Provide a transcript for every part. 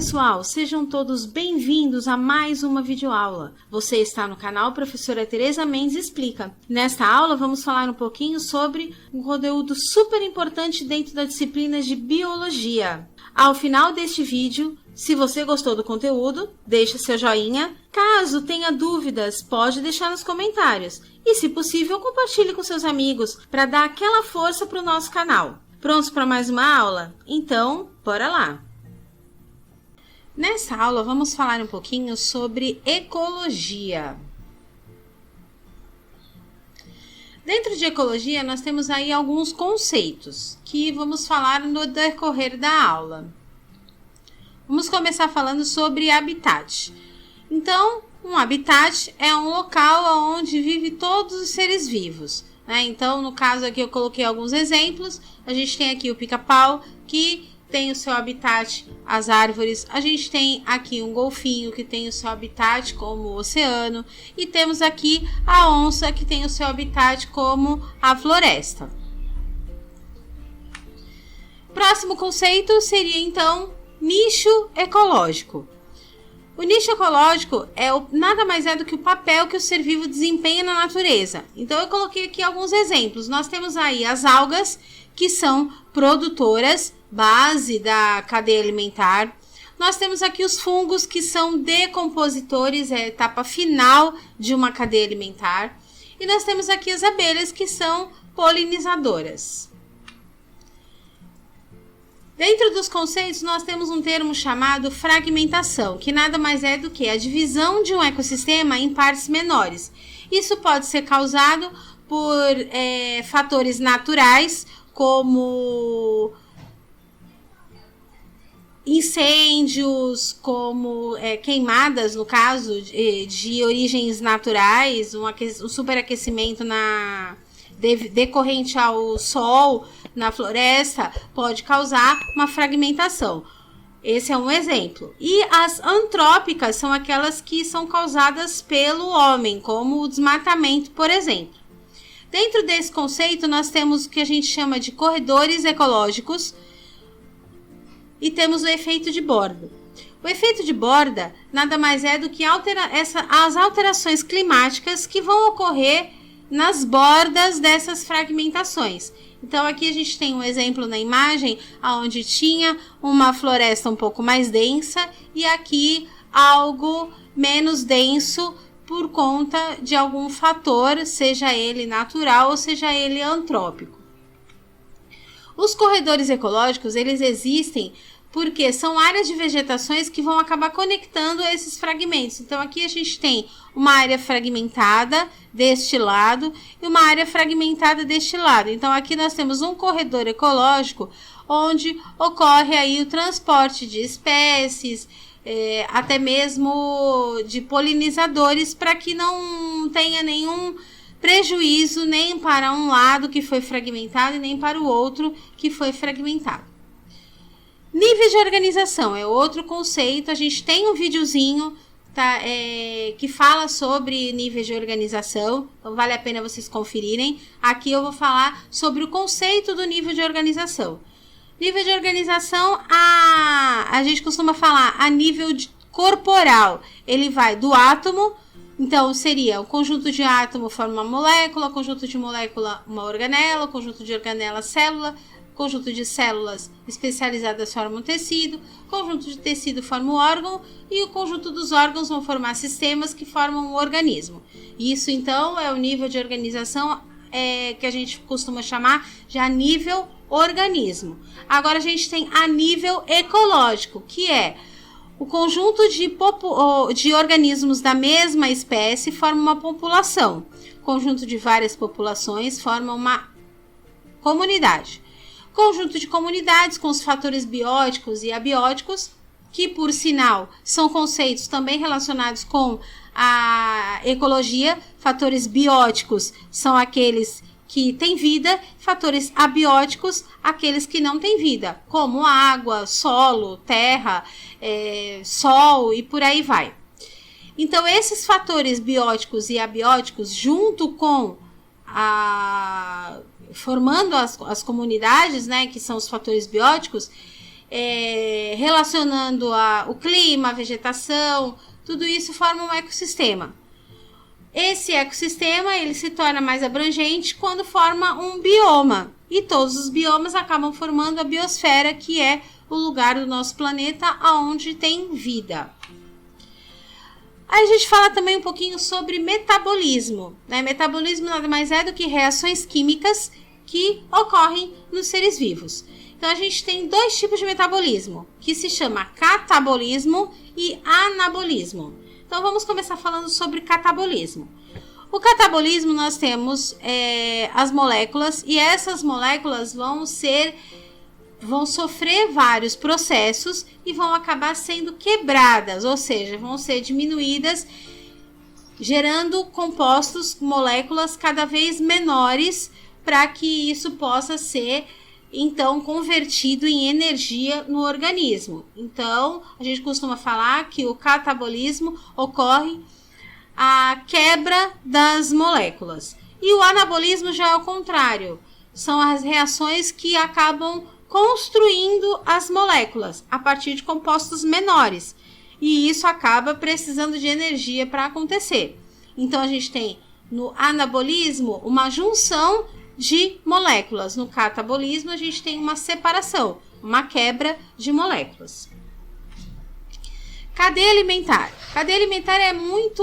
pessoal, sejam todos bem-vindos a mais uma videoaula. Você está no canal Professora Tereza Mendes Explica. Nesta aula vamos falar um pouquinho sobre um conteúdo super importante dentro da disciplina de Biologia. Ao final deste vídeo, se você gostou do conteúdo, deixa seu joinha. Caso tenha dúvidas, pode deixar nos comentários. E, se possível, compartilhe com seus amigos para dar aquela força para o nosso canal. Prontos para mais uma aula? Então, bora lá! Nessa aula, vamos falar um pouquinho sobre ecologia. Dentro de ecologia, nós temos aí alguns conceitos que vamos falar no decorrer da aula. Vamos começar falando sobre habitat. Então, um habitat é um local onde vive todos os seres vivos, né? Então, no caso aqui eu coloquei alguns exemplos. A gente tem aqui o pica-pau, que tem o seu habitat as árvores. A gente tem aqui um golfinho, que tem o seu habitat como o oceano. E temos aqui a onça, que tem o seu habitat como a floresta. Próximo conceito seria, então, nicho ecológico. O nicho ecológico nada mais é do que o papel que o ser vivo desempenha na natureza. Então, eu coloquei aqui alguns exemplos. Nós temos aí as algas, que são produtoras, base da cadeia alimentar. Nós temos aqui os fungos, que são decompositores, é a etapa final de uma cadeia alimentar. E nós temos aqui as abelhas, que são polinizadoras. Dentro dos conceitos, nós temos um termo chamado fragmentação, que nada mais é do que a divisão de um ecossistema em partes menores. Isso pode ser causado por fatores naturais, como incêndios, como queimadas, no caso, de origens naturais, um superaquecimento decorrente ao sol na floresta, pode causar uma fragmentação. Esse é um exemplo. E as antrópicas são aquelas que são causadas pelo homem, como o desmatamento, por exemplo. Dentro desse conceito, nós temos o que a gente chama de corredores ecológicos e temos o efeito de borda. O efeito de borda nada mais é do que as alterações climáticas que vão ocorrer nas bordas dessas fragmentações. Então, aqui a gente tem um exemplo na imagem, onde tinha uma floresta um pouco mais densa e aqui algo menos denso por conta de algum fator, seja ele natural ou seja ele antrópico. Os corredores ecológicos, eles existem porque são áreas de vegetações que vão acabar conectando esses fragmentos. Então, aqui a gente tem uma área fragmentada deste lado e uma área fragmentada deste lado. Então, aqui nós temos um corredor ecológico onde ocorre aí o transporte de espécies, até mesmo de polinizadores, para que não tenha nenhum prejuízo nem para um lado que foi fragmentado e nem para o outro que foi fragmentado. Níveis de organização é outro conceito. A gente tem um videozinho que fala sobre níveis de organização, então vale a pena vocês conferirem. Aqui eu vou falar sobre o conceito do nível de organização. Nível de organização, a gente costuma falar a nível corporal. Ele vai do átomo, então seria o conjunto de átomo forma uma molécula, conjunto de molécula uma organela, conjunto de organela célula, conjunto de células especializadas forma um tecido, conjunto de tecido forma um órgão e o conjunto dos órgãos vão formar sistemas que formam um organismo. Isso, então, é o nível de organização que a gente costuma chamar de a nível organismo. Agora, a gente tem a nível ecológico, que é o conjunto de organismos da mesma espécie forma uma população. O conjunto de várias populações forma uma comunidade. Conjunto de comunidades com os fatores bióticos e abióticos, que, por sinal, são conceitos também relacionados com a ecologia. Fatores bióticos são aqueles que têm vida, fatores abióticos, aqueles que não têm vida, como água, solo, terra, sol e por aí vai. Então, esses fatores bióticos e abióticos, junto com formando as comunidades, né, que são os fatores bióticos, relacionando o clima, a vegetação, tudo isso forma um ecossistema. Esse ecossistema ele se torna mais abrangente quando forma um bioma. E todos os biomas acabam formando a biosfera, que é o lugar do nosso planeta onde tem vida. Aí a gente fala também um pouquinho sobre metabolismo, né? Metabolismo nada mais é do que reações químicas que ocorrem nos seres vivos. Então a gente tem dois tipos de metabolismo, que se chama catabolismo e anabolismo. Então vamos começar falando sobre catabolismo. O catabolismo nós temos as moléculas, e essas moléculas vão sofrer vários processos e vão acabar sendo quebradas, ou seja, vão ser diminuídas, gerando compostos, moléculas cada vez menores, para que isso possa ser então convertido em energia no organismo. Então, a gente costuma falar que o catabolismo ocorre a quebra das moléculas. E o anabolismo já é o contrário. São as reações que acabam construindo as moléculas a partir de compostos menores. E isso acaba precisando de energia para acontecer. Então, a gente tem no anabolismo uma junção de moléculas. No catabolismo, a gente tem uma separação, uma quebra de moléculas. Cadeia alimentar. Cadeia alimentar é muito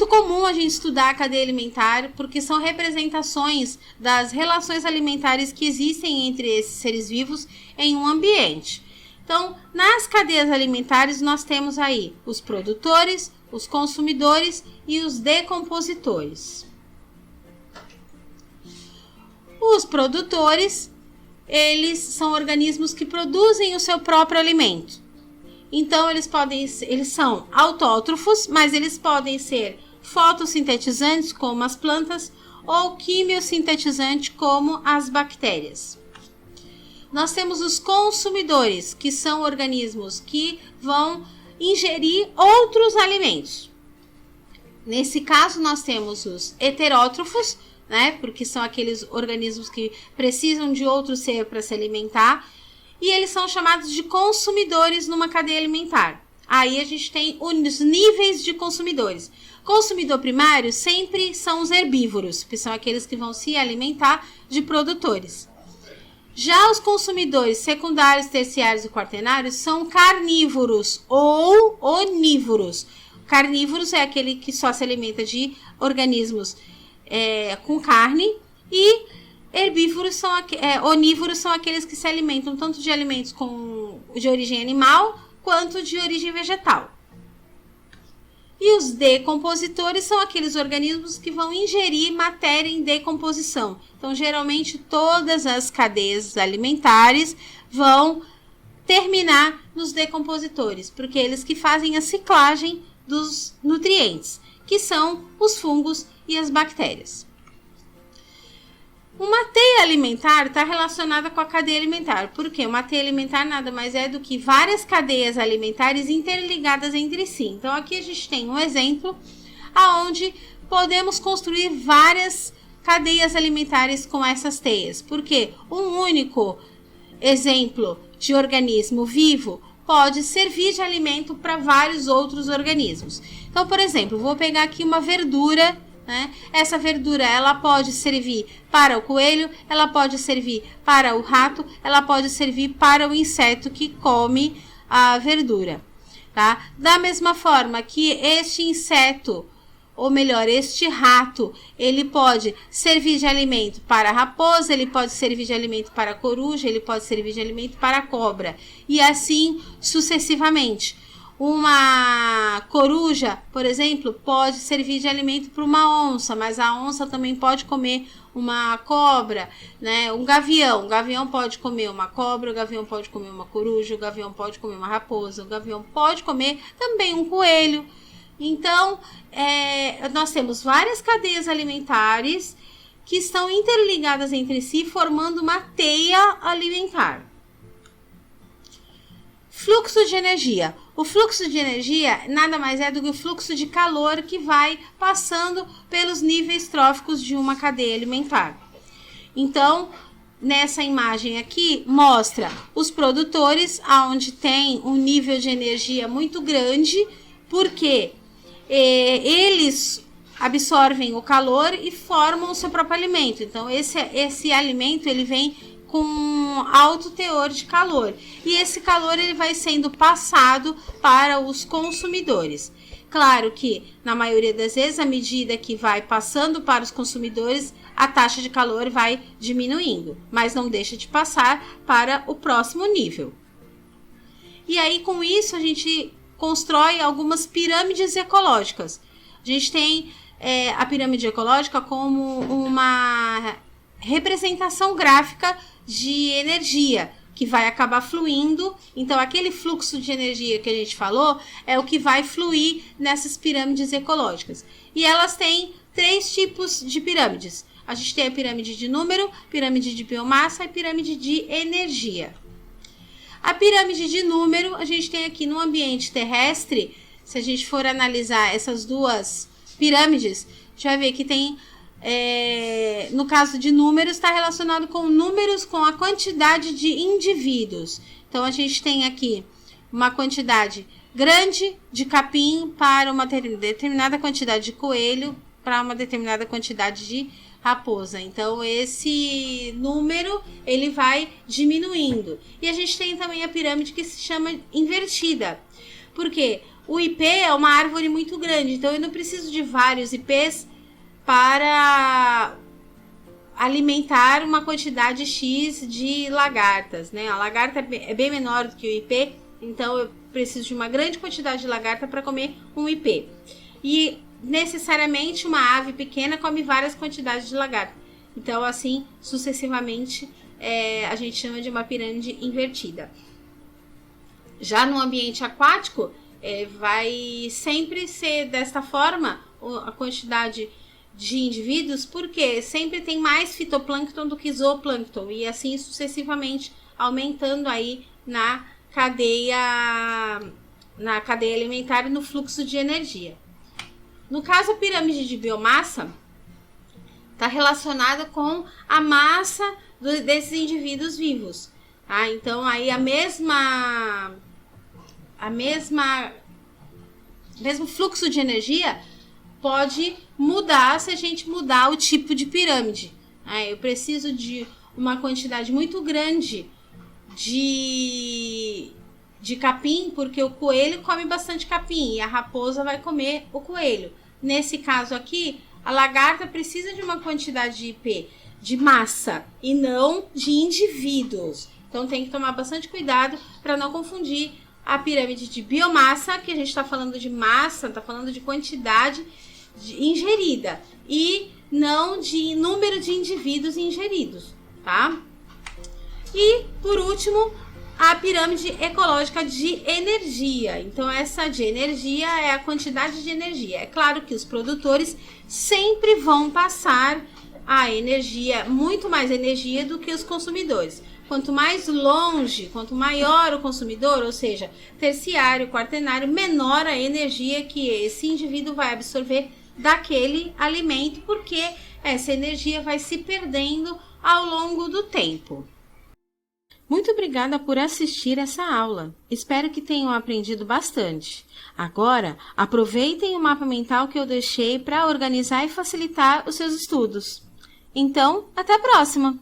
comum a gente estudar a cadeia alimentar, porque são representações das relações alimentares que existem entre esses seres vivos em um ambiente. Então, nas cadeias alimentares, nós temos aí os produtores, os consumidores e os decompositores. Os produtores, eles são organismos que produzem o seu próprio alimento. Então, eles são autótrofos, mas eles podem ser fotossintetizantes, como as plantas, ou quimiosintetizantes, como as bactérias. Nós temos os consumidores, que são organismos que vão ingerir outros alimentos. Nesse caso, nós temos os heterótrofos, né? Porque são aqueles organismos que precisam de outro ser para se alimentar, e eles são chamados de consumidores numa cadeia alimentar. Aí a gente tem os níveis de consumidores. Consumidor primário sempre são os herbívoros, que são aqueles que vão se alimentar de produtores. Já os consumidores secundários, terciários e quaternários são carnívoros ou onívoros. Carnívoros é aquele que só se alimenta de organismos com carne, e herbívoros onívoros são aqueles que se alimentam tanto de alimentos de origem animal quanto de origem vegetal. E os decompositores são aqueles organismos que vão ingerir matéria em decomposição. Então, geralmente, todas as cadeias alimentares vão terminar nos decompositores, porque eles que fazem a ciclagem dos nutrientes, que são os fungos e as bactérias. Uma teia alimentar está relacionada com a cadeia alimentar, porque uma teia alimentar nada mais é do que várias cadeias alimentares interligadas entre si. Então, aqui a gente tem um exemplo onde podemos construir várias cadeias alimentares com essas teias, porque um único exemplo de organismo vivo pode servir de alimento para vários outros organismos. Então, por exemplo, vou pegar aqui uma verdura, né? Essa verdura ela pode servir para o coelho, ela pode servir para o rato, ela pode servir para o inseto que come a verdura, tá? Da mesma forma que este inseto, ou melhor, este rato, ele pode servir de alimento para a raposa, ele pode servir de alimento para a coruja, ele pode servir de alimento para a cobra, e assim sucessivamente. Uma coruja, por exemplo, pode servir de alimento para uma onça, mas a onça também pode comer uma cobra, né? O gavião pode comer uma cobra, o gavião pode comer uma coruja, o gavião pode comer uma raposa, o gavião pode comer também um coelho. Então, nós temos várias cadeias alimentares que estão interligadas entre si, formando uma teia alimentar. Fluxo de energia. O fluxo de energia nada mais é do que o fluxo de calor que vai passando pelos níveis tróficos de uma cadeia alimentar. Então, nessa imagem aqui mostra os produtores, onde tem um nível de energia muito grande, porque eles absorvem o calor e formam o seu próprio alimento. Então esse alimento ele vem com alto teor de calor, e esse calor ele vai sendo passado para os consumidores. Claro que na maioria das vezes, à medida que vai passando para os consumidores, a taxa de calor vai diminuindo, mas não deixa de passar para o próximo nível. E aí com isso a gente constrói algumas pirâmides ecológicas. A gente tem a pirâmide ecológica como uma representação gráfica de energia que vai acabar fluindo. Então aquele fluxo de energia que a gente falou é o que vai fluir nessas pirâmides ecológicas. E elas têm 3 tipos de pirâmides. A gente tem a pirâmide de número, pirâmide de biomassa e pirâmide de energia. A pirâmide de número, a gente tem aqui no ambiente terrestre. Se a gente for analisar essas duas pirâmides, a gente vai ver que tem, no caso de números, está relacionado com números, com a quantidade de indivíduos. Então, a gente tem aqui uma quantidade grande de capim para uma determinada quantidade de coelho, para uma determinada quantidade de raposa. Então, esse número, ele vai diminuindo. E a gente tem também a pirâmide que se chama invertida. Por quê? O IP é uma árvore muito grande, então eu não preciso de vários IPs para alimentar uma quantidade X de lagartas, né? A lagarta é bem menor do que o IP, então eu preciso de uma grande quantidade de lagarta para comer um IP. E necessariamente uma ave pequena come várias quantidades de lagarta. Então, assim, sucessivamente, a gente chama de uma pirâmide invertida. Já no ambiente aquático, vai sempre ser desta forma a quantidade de indivíduos, porque sempre tem mais fitoplâncton do que zooplâncton, e assim sucessivamente aumentando aí na cadeia alimentar e no fluxo de energia. No caso, a pirâmide de biomassa está relacionada com a massa desses indivíduos vivos, tá? Então, aí mesmo fluxo de energia pode mudar se a gente mudar o tipo de pirâmide. Eu preciso de uma quantidade muito grande de capim, porque o coelho come bastante capim e a raposa vai comer o coelho. Nesse caso aqui, a lagarta precisa de uma quantidade de IP, de massa, e não de indivíduos. Então tem que tomar bastante cuidado para não confundir a pirâmide de biomassa, que a gente está falando de massa, está falando de quantidade ingerida, e não de número de indivíduos ingeridos, tá? E, por último, a pirâmide ecológica de energia. Então, essa de energia é a quantidade de energia. É claro que os produtores sempre vão passar a energia, muito mais energia do que os consumidores. Quanto mais longe, quanto maior o consumidor, ou seja, terciário, quaternário, menor a energia que esse indivíduo vai absorver daquele alimento, porque essa energia vai se perdendo ao longo do tempo. Muito obrigada por assistir essa aula. Espero que tenham aprendido bastante. Agora, aproveitem o mapa mental que eu deixei para organizar e facilitar os seus estudos. Então, até a próxima!